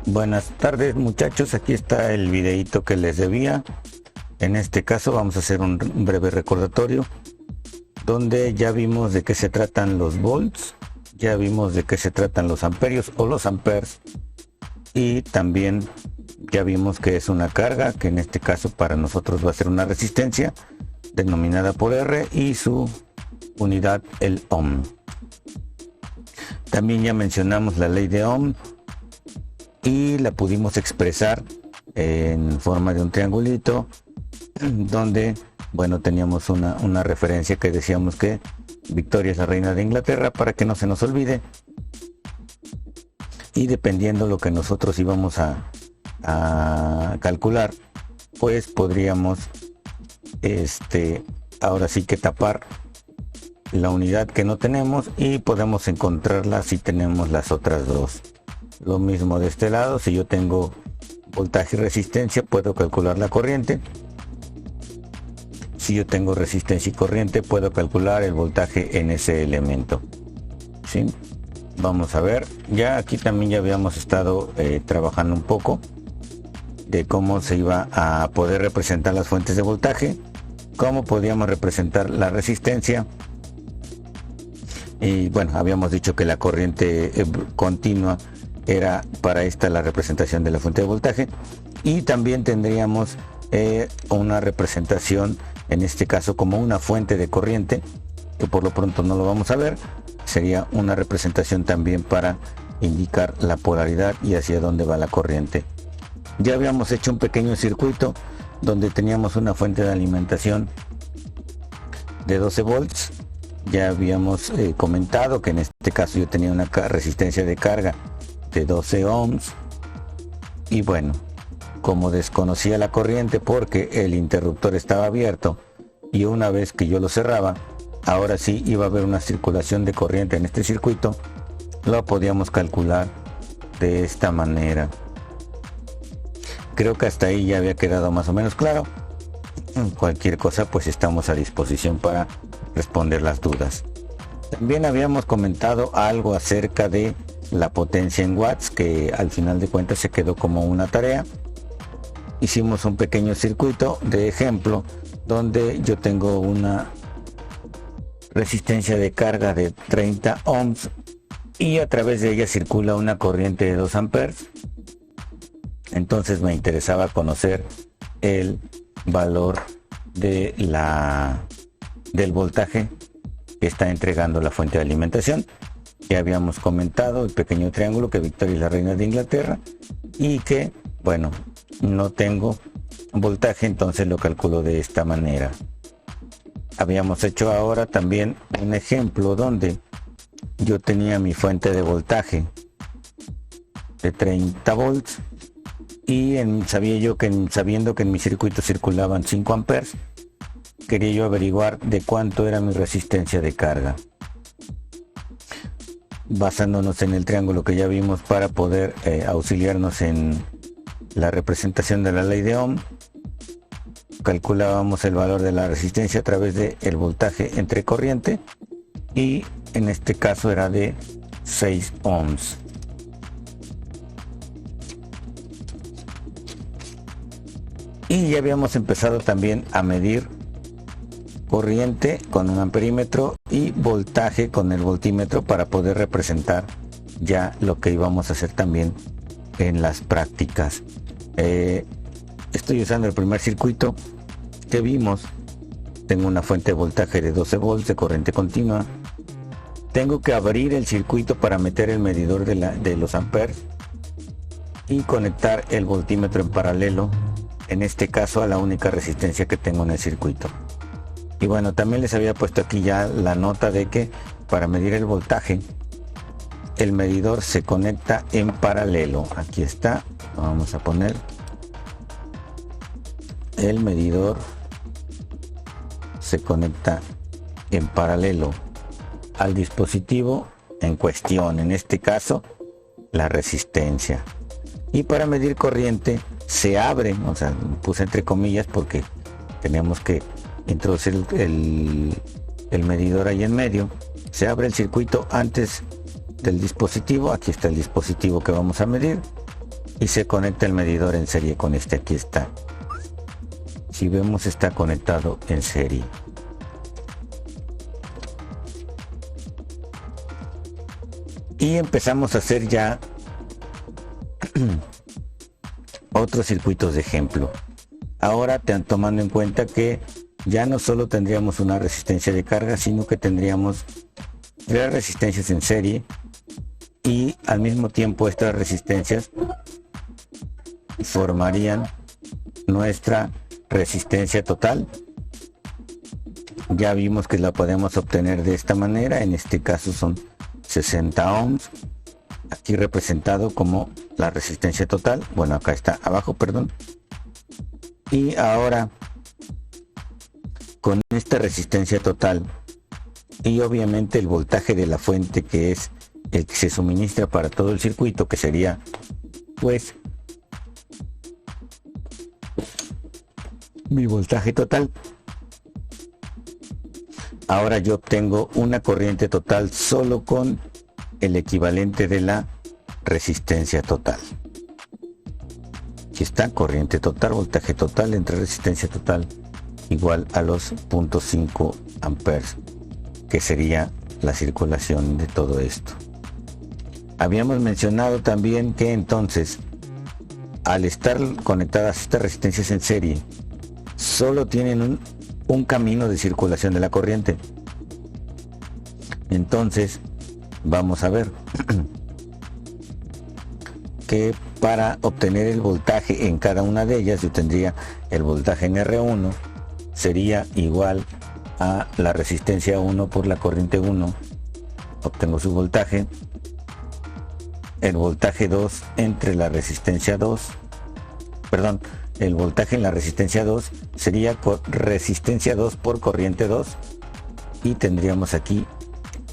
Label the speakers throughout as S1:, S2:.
S1: Buenas tardes muchachos, aquí está el videito que les debía. En este caso vamos a hacer un breve recordatorio donde ya vimos de qué se tratan los volts, ya vimos de qué se tratan los amperios o los amperes, y también ya vimos que es una carga, que en este caso para nosotros va a ser una resistencia denominada por R y su unidad el ohm. También ya mencionamos la ley de Ohm y la pudimos expresar en forma de un triangulito donde, bueno, teníamos una referencia que decíamos que Victoria es la reina de Inglaterra, para que no se nos olvide, y dependiendo lo que nosotros íbamos a calcular, pues podríamos ahora sí que tapar la unidad que no tenemos y podemos encontrarla si tenemos las otras dos. Lo mismo de este lado, si yo tengo voltaje y resistencia, puedo calcular la corriente. Si yo tengo resistencia y corriente, puedo calcular el voltaje en ese elemento. ¿Sí? Vamos a ver, ya aquí también ya habíamos estado trabajando un poco de cómo se iba a poder representar las fuentes de voltaje, cómo podíamos representar la resistencia. Y bueno, habíamos dicho que la corriente continua era para esta la representación de la fuente de voltaje, y también tendríamos una representación, en este caso como una fuente de corriente, que por lo pronto no lo vamos a ver. Sería una representación también para indicar la polaridad y hacia dónde va la corriente. Ya habíamos hecho un pequeño circuito donde teníamos una fuente de alimentación de 12 volts. Ya habíamos comentado que en este caso yo tenía una resistencia de carga de 12 ohms, y bueno, como desconocía la corriente porque el interruptor estaba abierto y una vez que yo lo cerraba, ahora sí iba a haber una circulación de corriente en este circuito, lo podíamos calcular de esta manera. Creo que hasta ahí ya había quedado más o menos claro. Cualquier cosa, pues estamos a disposición para responder las dudas. También habíamos comentado algo acerca de la potencia en watts, que al final de cuentas se quedó como una tarea. Hicimos un pequeño circuito de ejemplo donde yo tengo una resistencia de carga de 30 ohms y a través de ella circula una corriente de 2 amperes. Entonces me interesaba conocer el valor de del voltaje que está entregando la fuente de alimentación. Ya habíamos comentado el pequeño triángulo, que Victoria es la reina de Inglaterra, y que, bueno, no tengo voltaje, entonces lo calculo de esta manera. Habíamos hecho ahora también un ejemplo donde yo tenía mi fuente de voltaje de 30 volts y sabiendo que en mi circuito circulaban 5 amperes, quería yo averiguar de cuánto era mi resistencia de carga, basándonos en el triángulo que ya vimos para poder auxiliarnos en la representación de la ley de Ohm. Calculábamos el valor de la resistencia a través del voltaje entre corriente, y en este caso era de 6 ohms. Y ya habíamos empezado también a medir corriente con un amperímetro y voltaje con el voltímetro para poder representar ya lo que íbamos a hacer también en las prácticas. Estoy usando el primer circuito que vimos. Tengo una fuente de voltaje de 12 volts de corriente continua. Tengo que abrir el circuito para meter el medidor de los amperes y conectar el voltímetro en paralelo, en este caso a la única resistencia que tengo en el circuito. Y bueno, también les había puesto aquí ya la nota de que para medir el voltaje el medidor se conecta en paralelo. Aquí está, vamos a poner el medidor, se conecta en paralelo al dispositivo en cuestión, en este caso la resistencia. Y para medir corriente se abre, o sea, puse entre comillas porque teníamos que introducir el medidor ahí en medio. Se abre el circuito antes del dispositivo. Aquí está el dispositivo que vamos a medir. y se conecta el medidor en serie con este. Aquí está. Si vemos, está conectado en serie. Y empezamos a hacer ya otros circuitos de ejemplo. Ahora tomando en cuenta que ya no solo tendríamos una resistencia de carga, sino que tendríamos 3 resistencias en serie, y al mismo tiempo estas resistencias formarían nuestra resistencia total. Ya vimos que la podemos obtener de esta manera. En este caso son 60 ohms, aquí representado como la resistencia total. Bueno, acá está abajo, perdón. Y ahora con esta resistencia total y obviamente el voltaje de la fuente, que es el que se suministra para todo el circuito, que sería pues mi voltaje total. Ahora yo obtengo una corriente total solo con el equivalente de la resistencia total. Aquí está, corriente total, voltaje total entre resistencia total igual a los 0.5 amperes, que sería la circulación de todo esto. Habíamos mencionado también que entonces, al estar conectadas estas resistencias en serie, solo tienen un camino de circulación de la corriente. Entonces vamos a ver que para obtener el voltaje en cada una de ellas, yo tendría el voltaje en R1 sería igual a la resistencia 1 por la corriente 1, obtengo su voltaje. El voltaje 2 entre la resistencia 2, perdón, el voltaje en la resistencia 2 sería resistencia 2 por corriente 2, y tendríamos aquí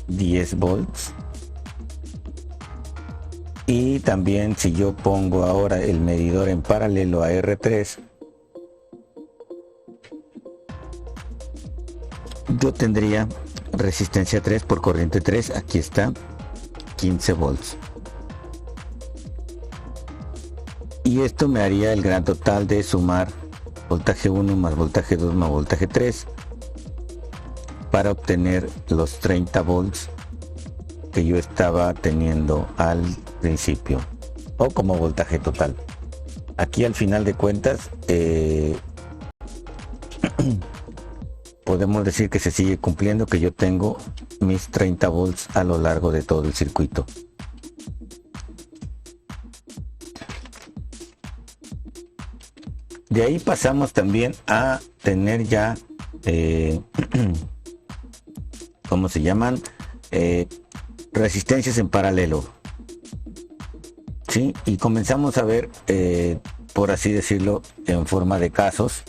S1: 10 volts. Y también si yo pongo ahora el medidor en paralelo a R3, yo tendría resistencia 3 por corriente 3, aquí está, 15 volts. Y esto me haría el gran total de sumar voltaje 1 más voltaje 2 más voltaje 3 para obtener los 30 volts que yo estaba teniendo al principio, o como voltaje total. Aquí al final de cuentas podemos decir que se sigue cumpliendo, que yo tengo mis 30 volts a lo largo de todo el circuito. De ahí pasamos también a tener ya ¿cómo se llaman? Resistencias en paralelo, ¿sí? Y comenzamos a ver, por así decirlo, en forma de casos,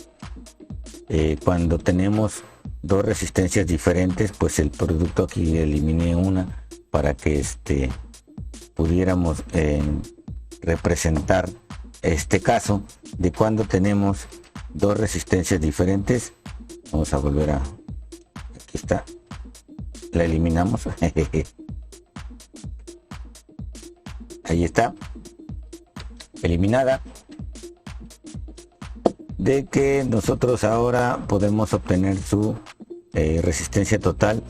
S1: cuando tenemos dos resistencias diferentes, pues el producto, aquí eliminé una para que pudiéramos representar este caso de cuando tenemos dos resistencias diferentes. Vamos a volver a, aquí está, la eliminamos. Ahí está, eliminada. De que nosotros ahora podemos obtener su resistencia total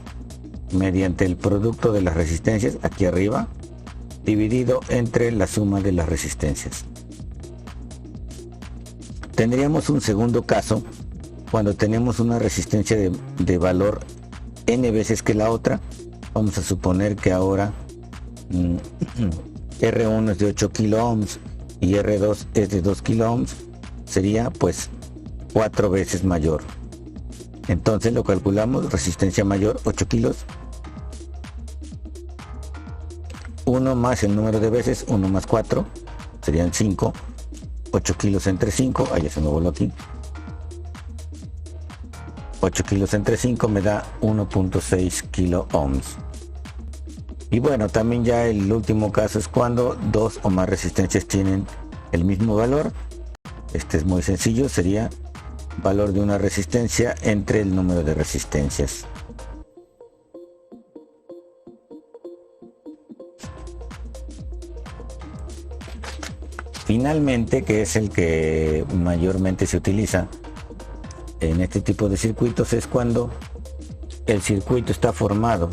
S1: mediante el producto de las resistencias aquí arriba dividido entre la suma de las resistencias. Tendríamos un segundo caso cuando tenemos una resistencia de valor n veces que la otra. Vamos a suponer que ahora R1 es de 8 kilo ohms y R2 es de 2 kilo ohms. Sería pues 4 veces mayor. Entonces lo calculamos, resistencia mayor 8 kilos, 1 más el número de veces, 1 más 4 serían 5, 8 kilos entre 5, ahí ya se me voló aquí, 8 kilos entre 5 me da 1.6 kilo ohms. Y bueno, también ya el último caso es cuando dos o más resistencias tienen el mismo valor. Este es muy sencillo, sería valor de una resistencia entre el número de resistencias. Finalmente, que es el que mayormente se utiliza en este tipo de circuitos, es cuando el circuito está formado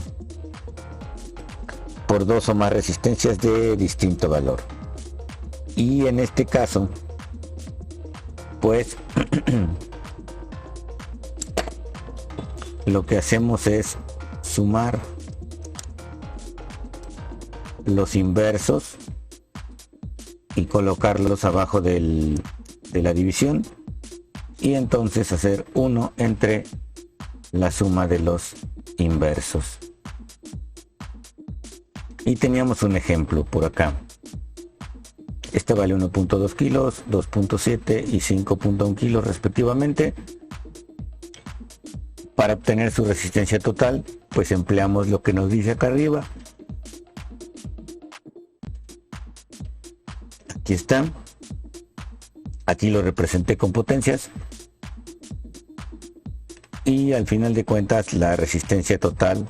S1: por dos o más resistencias de distinto valor. Y en este caso, pues lo que hacemos es sumar los inversos y colocarlos abajo de la división, y entonces hacer 1 entre la suma de los inversos. Y teníamos un ejemplo por acá. Este vale 1.2 kilos, 2.7 y 5.1 kilos respectivamente. Para obtener su resistencia total, pues empleamos lo que nos dice acá arriba. Aquí está. Aquí lo representé con potencias. Y al final de cuentas, la resistencia total,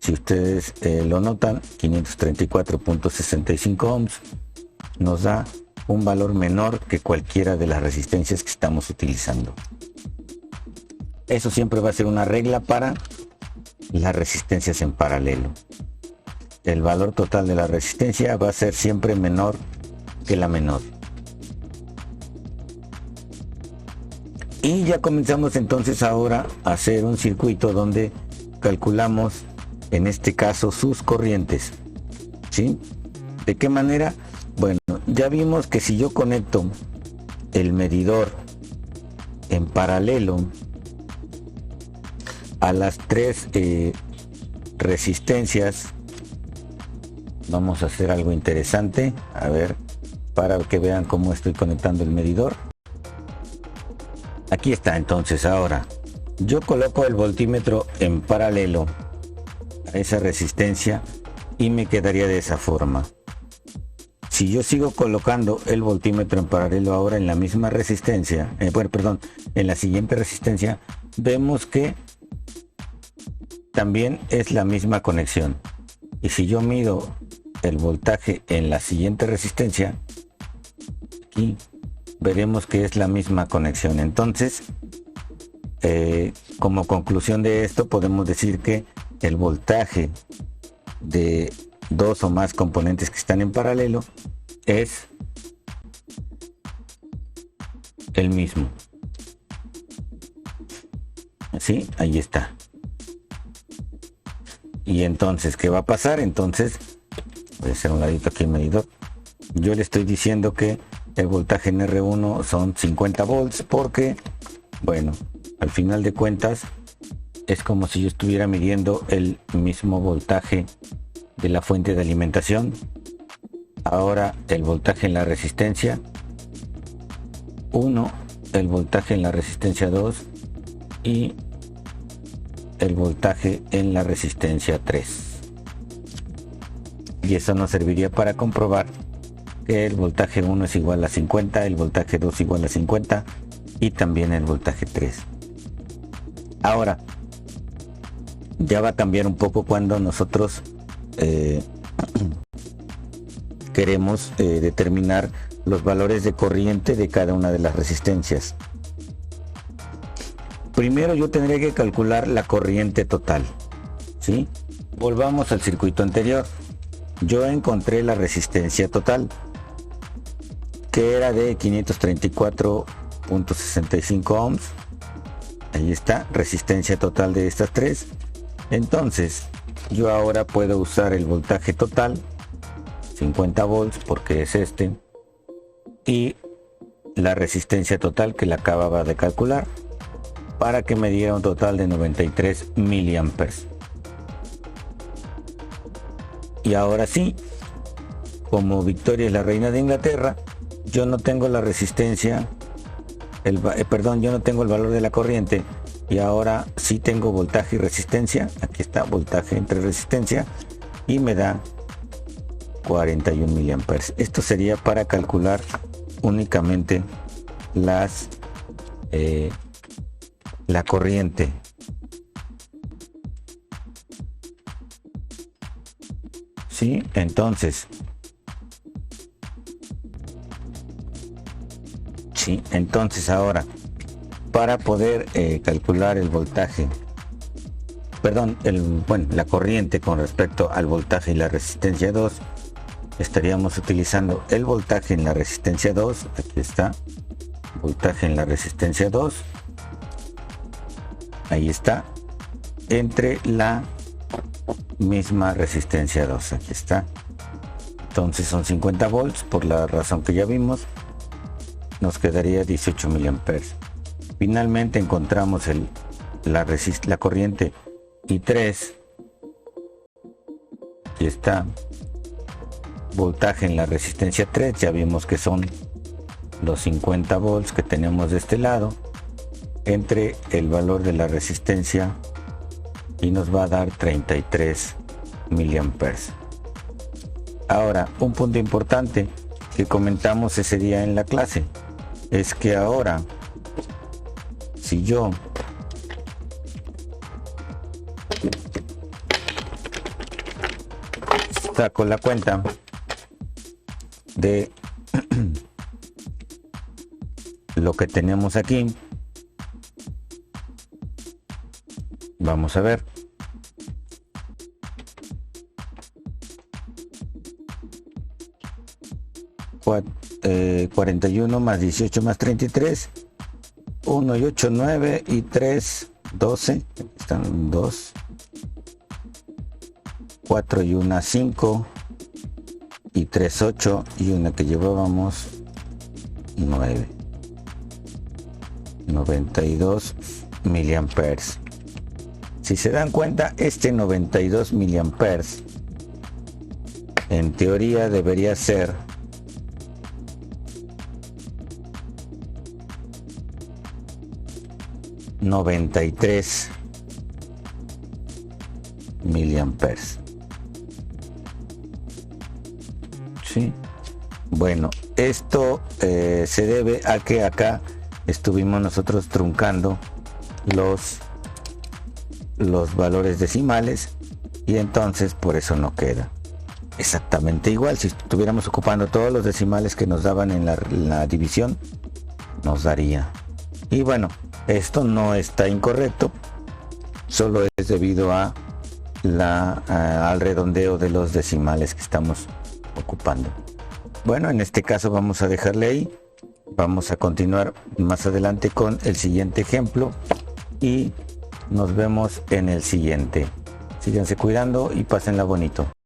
S1: si ustedes lo notan, 534.65 ohms, nos da un valor menor que cualquiera de las resistencias que estamos utilizando. Eso siempre va a ser una regla para las resistencias en paralelo. El valor total de la resistencia va a ser siempre menor que la menor. Y ya comenzamos entonces ahora a hacer un circuito donde calculamos, en este caso, sus corrientes. ¿Sí? ¿De qué manera? Bueno, ya vimos que si yo conecto el medidor en paralelo a las tres resistencias, vamos a hacer algo interesante, a ver, para que vean cómo estoy conectando el medidor. Aquí está. Entonces ahora yo coloco el voltímetro en paralelo a esa resistencia y me quedaría de esa forma. Si yo sigo colocando el voltímetro en paralelo ahora en la misma resistencia, en la siguiente resistencia, vemos que también es la misma conexión. Y si yo mido el voltaje en la siguiente resistencia, aquí veremos que es la misma conexión. Entonces, como conclusión de esto, podemos decir que el voltaje de dos o más componentes que están en paralelo es el mismo. ¿Sí? Ahí está. Y entonces, ¿qué va a pasar? Entonces, voy a hacer un ladito aquí el medidor. Yo le estoy diciendo que el voltaje en R1 son 50 volts porque, bueno, al final de cuentas es como si yo estuviera midiendo el mismo voltaje de la fuente de alimentación. Ahora el voltaje en la resistencia 1, el voltaje en la resistencia 2 y el voltaje en la resistencia 3. Y eso nos serviría para comprobar que el voltaje 1 es igual a 50, el voltaje 2 igual a 50 y también el voltaje 3. Ahora, ya va a cambiar un poco cuando nosotros queremos determinar los valores de corriente de cada una de las resistencias. Primero yo tendría que calcular la corriente total, ¿sí? Volvamos al circuito anterior. Yo encontré la resistencia total, que era de 534.65 ohms. Ahí está, resistencia total de estas tres. Entonces, yo ahora puedo usar el voltaje total, 50 volts, porque es este, y la resistencia total que la acababa de calcular, para que me diera un total de 93 miliamperes. Y ahora sí, como Victoria es la reina de Inglaterra, yo no tengo la resistencia, yo no tengo el valor de la corriente, y ahora sí tengo voltaje y resistencia. Aquí está, voltaje entre resistencia, y me da 41 miliamperes. Esto sería para calcular únicamente la corriente. ¿Sí? Entonces, Sí, entonces ahora, para poder calcular el voltaje, perdón, la corriente con respecto al voltaje y la resistencia 2, estaríamos utilizando el voltaje en la resistencia 2, aquí está, voltaje en la resistencia 2, ahí está, entre la misma resistencia 2, aquí está. Entonces son 50 volts, por la razón que ya vimos, nos quedaría 18 miliamperes. Finalmente encontramos la corriente I3, y está, voltaje en la resistencia 3, ya vimos que son los 50 volts que tenemos de este lado, entre el valor de la resistencia, y nos va a dar 33 miliamperes. Ahora, un punto importante que comentamos ese día en la clase es que ahora, si yo saco la cuenta de lo que tenemos aquí, vamos a ver. 41 más 18 más 33, 1 y 8, 9 y 3, 12, están 2, 4 y 1, 5 y 3, 8 y una que llevábamos 9, 92 miliamperes. Si se dan cuenta, este 92 miliamperes en teoría debería ser 93 miliamperes. Sí. Bueno, esto se debe a que acá estuvimos nosotros truncando los valores decimales, y entonces por eso no queda exactamente igual. Si estuviéramos ocupando todos los decimales que nos daban en la división, nos daría. Y bueno, esto no está incorrecto, solo es debido a al redondeo de los decimales que estamos ocupando. Bueno, en este caso vamos a dejarle ahí. Vamos a continuar más adelante con el siguiente ejemplo y nos vemos en el siguiente. Síganse cuidando y pásenla bonito.